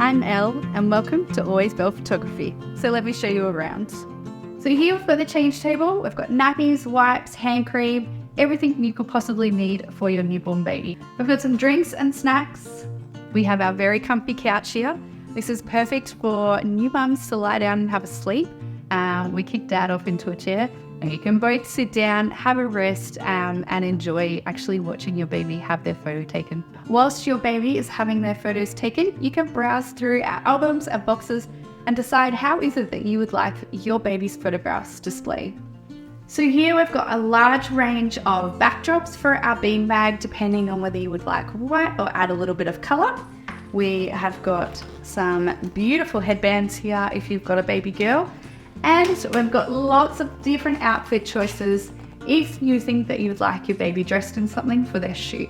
I'm Elle and welcome to Always Belle Photography. So let me show you around. So here we've got the change table, we've got nappies, wipes, hand cream, everything you could possibly need for your newborn baby. We've got some drinks and snacks. We have our very comfy couch here. This is perfect for new mums to lie down and have a sleep. We kick Dad off into a chair and you can both sit down, have a rest and enjoy actually watching your baby have their photo taken. Whilst your baby is having their photos taken, you can browse through our albums and boxes and decide how is it that you would like your baby's photographs displayed. So here we've got a large range of backdrops for our beanbag, depending on whether you would like white or add a little bit of colour. We have got some beautiful headbands here if you've got a baby girl. And we've got lots of different outfit choices if you think that you would like your baby dressed in something for their shoot.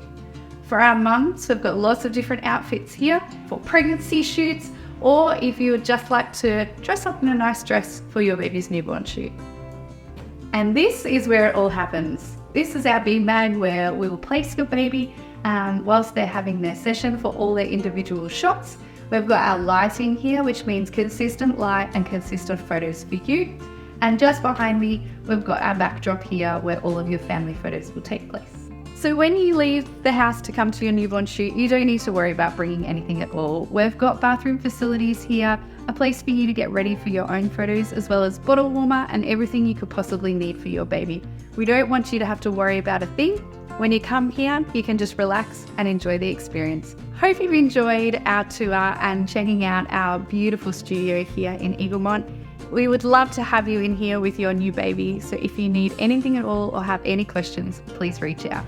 For our mums, we've got lots of different outfits here for pregnancy shoots, or if you would just like to dress up in a nice dress for your baby's newborn shoot. And this is where it all happens. This is our beanbag where we will place your baby whilst they're having their session for all their individual shots. We've got our lighting here, which means consistent light and consistent photos for you. And just behind me, we've got our backdrop here where all of your family photos will take place. So when you leave the house to come to your newborn shoot, you don't need to worry about bringing anything at all. We've got bathroom facilities here, a place for you to get ready for your own photos, as well as bottle warmer and everything you could possibly need for your baby. We don't want you to have to worry about a thing. When you come here, you can just relax and enjoy the experience. Hope you've enjoyed our tour and checking out our beautiful studio here in Eaglemont. We would love to have you in here with your new baby, so if you need anything at all or have any questions, please reach out.